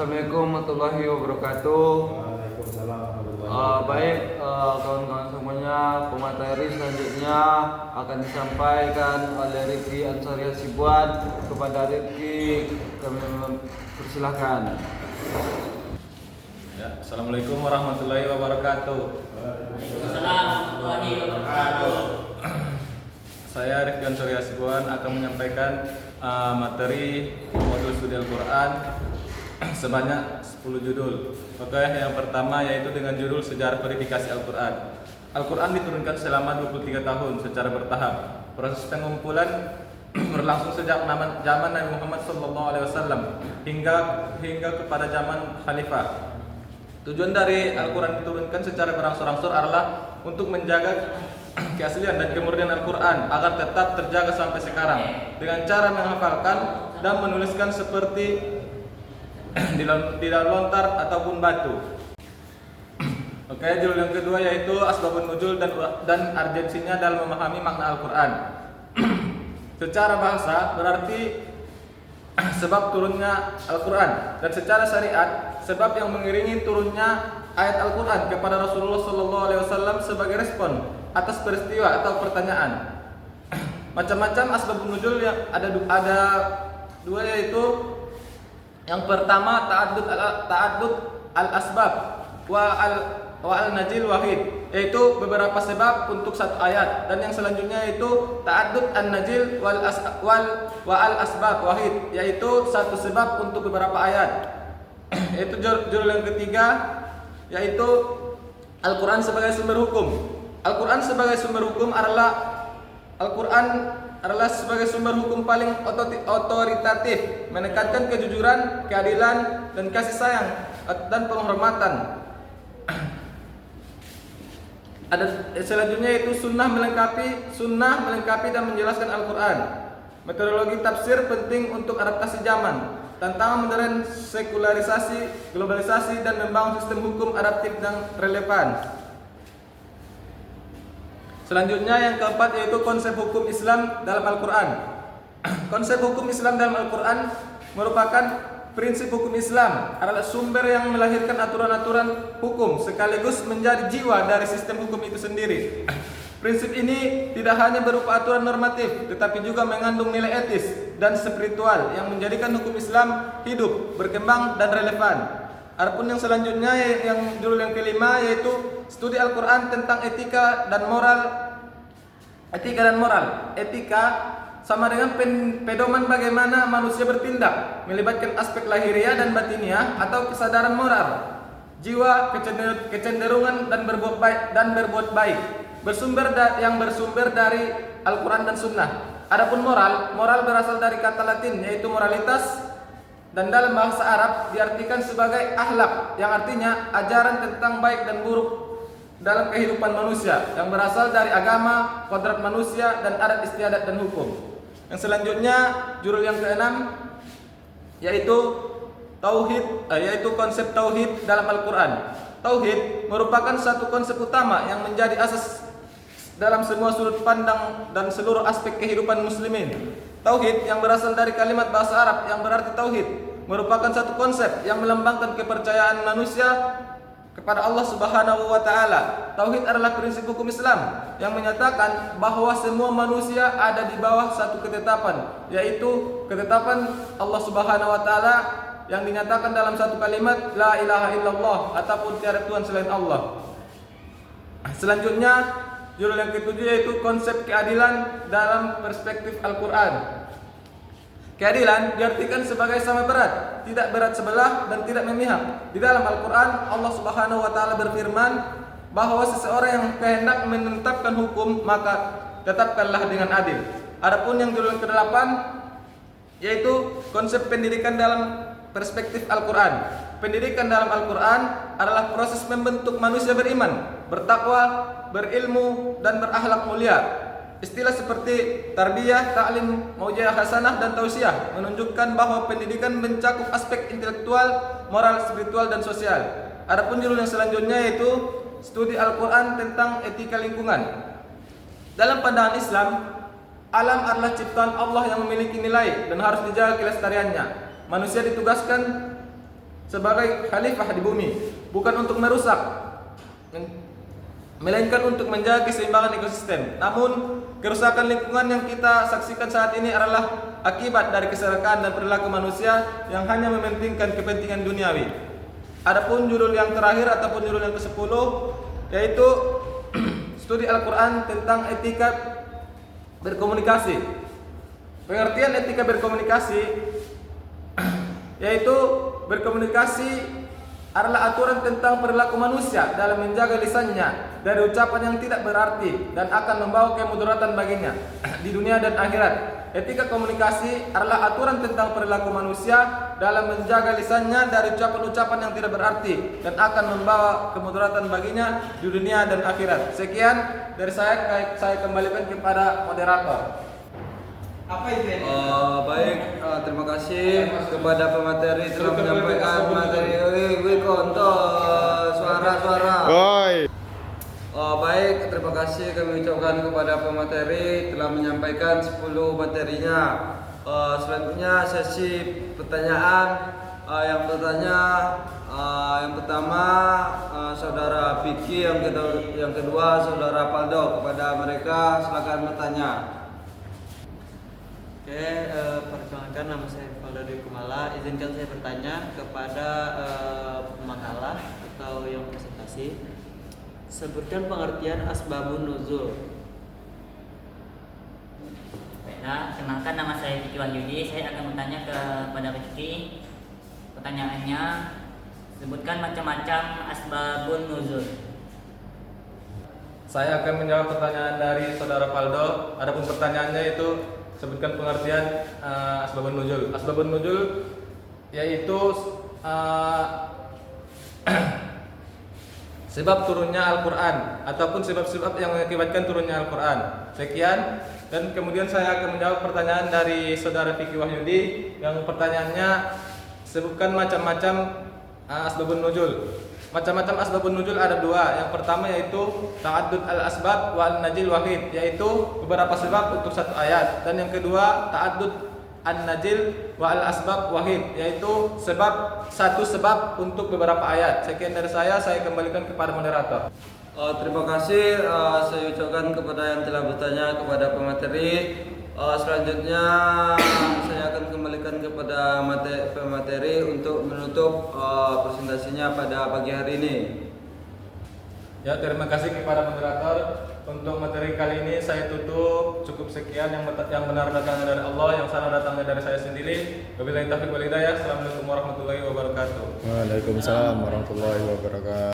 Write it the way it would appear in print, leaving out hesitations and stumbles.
Assalamualaikum warahmatullahi wabarakatuh. Waalaikumsalam warahmatullahi wabarakatuh. Baik, kawan-kawan semuanya, pemateri selanjutnya akan disampaikan oleh Rifki Ansari Hasibuan. Kepada Rifki kami persilahkan. Ya, Assalamualaikum warahmatullahi wabarakatuh. Assalamualaikum warahmatullahi wabarakatuh. Saya Rifki Ansari Hasibuan akan menyampaikan materi modul studi Al-Quran sebanyak 10 judul. Oke, yang pertama yaitu dengan judul Sejarah Verifikasi Al-Quran. Al-Quran diturunkan selama 23 tahun secara bertahap. Proses pengumpulan berlangsung sejak zaman Nabi Muhammad SAW hingga kepada zaman Khalifah. Tujuan dari Al-Quran diturunkan secara berangsur-angsur adalah untuk menjaga keaslian dan kemurnian Al-Quran agar tetap terjaga sampai sekarang dengan cara menghafalkan dan menuliskan seperti di dalam lontar ataupun batu. Oke, judul yang kedua yaitu Asbabun Nuzul dan urgensinya dalam memahami makna Al-Quran. Secara bahasa berarti sebab turunnya Al-Quran, dan secara syariat sebab yang mengiringi turunnya ayat Al-Quran kepada Rasulullah SAW sebagai respon atas peristiwa atau pertanyaan. Macam-macam asbabun nuzul yang ada dua, yaitu yang pertama ta'addud al-asbab wa al-najil wahid, yaitu beberapa sebab untuk satu ayat, dan yang selanjutnya yaitu ta'addud an-najil wal al-asbab wahid, yaitu satu sebab untuk beberapa ayat. Yaitu judul yang ketiga yaitu Al-Quran sebagai sumber hukum. Al-Quran sebagai sumber hukum adalah sebagai sumber hukum paling otoritatif, menekankan kejujuran, keadilan, dan kasih sayang dan penghormatan. Ada selanjutnya yaitu sunnah melengkapi dan menjelaskan Al-Quran. Metodologi tafsir penting untuk adaptasi zaman, tantangan modern, sekularisasi, globalisasi, dan membangun sistem hukum adaptif dan relevan. Selanjutnya yang keempat yaitu konsep hukum Islam dalam Al-Quran. Konsep hukum Islam dalam Al-Quran merupakan prinsip hukum Islam adalah sumber yang melahirkan aturan-aturan hukum sekaligus menjadi jiwa dari sistem hukum itu sendiri. Prinsip ini tidak hanya berupa aturan normatif, tetapi juga mengandung nilai etis dan spiritual yang menjadikan hukum Islam hidup, berkembang, dan relevan. Adapun yang selanjutnya yang judul yang kelima yaitu studi Al-Quran tentang etika dan moral. Etika sama dengan pedoman bagaimana manusia bertindak, melibatkan aspek lahiriah dan batiniah atau kesadaran moral, jiwa, kecenderungan dan berbuat baik, yang bersumber dari Al-Quran dan Sunnah. Adapun moral berasal dari kata Latin yaitu moralitas, dan dalam bahasa Arab diartikan sebagai akhlak, yang artinya ajaran tentang baik dan buruk dalam kehidupan manusia yang berasal dari agama, kodrat manusia, dan adat istiadat dan hukum. Yang selanjutnya judul yang keenam yaitu konsep tauhid dalam Al-Quran. Tauhid merupakan satu konsep utama yang menjadi asas dalam semua sudut pandang dan seluruh aspek kehidupan muslimin. Tauhid yang berasal dari kalimat bahasa Arab yang berarti tauhid merupakan satu konsep yang melambangkan kepercayaan manusia kepada Allah Subhanahu wa taala. Tauhid adalah prinsip hukum Islam yang menyatakan bahwa semua manusia ada di bawah satu ketetapan, yaitu ketetapan Allah Subhanahu wa taala yang dinyatakan dalam satu kalimat la ilaha illallah, ataupun tiada Tuhan selain Allah. Selanjutnya judul yang ketujuh yaitu konsep keadilan dalam perspektif Al-Quran. Keadilan diartikan sebagai sama berat, tidak berat sebelah, dan tidak memihak. Di dalam Al-Quran Allah Subhanahu wa taala berfirman bahwa seseorang yang kehendak menetapkan hukum maka tetapkanlah dengan adil. Adapun yang judul yang ke-8 yaitu konsep pendidikan dalam perspektif Al-Quran. Pendidikan dalam Al-Quran adalah proses membentuk manusia beriman, bertakwa, berilmu, dan berakhlak mulia. Istilah seperti tarbiyah, ta'lim, maujiah hasanah, dan tausiah menunjukkan bahwa pendidikan mencakup aspek intelektual, moral, spiritual, dan sosial. Adapun judul yang selanjutnya yaitu studi Al-Quran tentang etika lingkungan. Dalam pandangan Islam, alam adalah ciptaan Allah yang memiliki nilai dan harus dijaga kelestariannya. Manusia ditugaskan sebagai khalifah di bumi, bukan untuk merusak, melainkan untuk menjaga keseimbangan ekosistem. Namun, kerusakan lingkungan yang kita saksikan saat ini adalah akibat dari keserakahan dan perilaku manusia yang hanya mementingkan kepentingan duniawi. Adapun judul yang terakhir ataupun judul yang ke-10 yaitu studi Al-Quran tentang etika berkomunikasi. Pengertian etika berkomunikasi yaitu berkomunikasi adalah aturan tentang perilaku manusia dalam menjaga lisannya dari ucapan yang tidak berarti dan akan membawa kemudaratan baginya di dunia dan akhirat. Etika komunikasi adalah aturan tentang perilaku manusia dalam menjaga lisannya dari ucapan-ucapan yang tidak berarti dan akan membawa kemudaratan baginya di dunia dan akhirat. Sekian dari saya kembalikan kepada moderator. Apa itu ya? Baik, terima kasih kepada pemateri telah menyampaikan materi. Wih, kontor suara-suara. Baik, terima kasih kami ucapkan kepada pemateri telah menyampaikan 10 materinya. Selanjutnya sesi pertanyaan. Yang pertama saudara Vicky, yang kedua saudara Paldo. Kepada mereka silakan bertanya. Oke, perkenalkan nama saya Valdo Dwi Kumala. Izinkan saya bertanya kepada pemakalah atau yang presentasi. Sebutkan pengertian asbabun nuzul. Nah, kenalkan nama saya Vicky Wahyudi. Saya akan bertanya kepada Vicky. Pertanyaannya, sebutkan macam-macam asbabun nuzul. Saya akan menjawab pertanyaan dari saudara Paldo. Adapun pertanyaannya itu sebutkan pengertian asbabun nuzul. Asbabun nuzul yaitu sebab turunnya Al-Quran ataupun sebab-sebab yang mengakibatkan turunnya Al-Quran. Sekian, dan kemudian saya akan menjawab pertanyaan dari saudara Vicky Wahyudi yang pertanyaannya sebutkan macam-macam asbabun nuzul. Macam-macam asbabun nuzul ada dua. Yang pertama yaitu ta'addud al-asbab wa an-najil wahid, yaitu beberapa sebab untuk satu ayat. Dan yang kedua ta'addud an-najil wa al-asbab wahid, yaitu satu sebab untuk beberapa ayat. Sekian dari saya kembalikan kepada moderator. Terima kasih saya ucapkan kepada yang telah bertanya kepada pemateri. Selanjutnya saya akan kembalikan kepada pemateri untuk menutup presentasinya pada pagi hari ini. Ya, terima kasih kepada moderator. Untuk materi kali ini saya tutup. Cukup sekian, yang benar datangnya dari Allah, yang salah datangnya dari saya sendiri. Wabillahi taufiq wal hidayah. Assalamualaikum warahmatullahi wabarakatuh. Waalaikumsalam warahmatullahi wabarakatuh.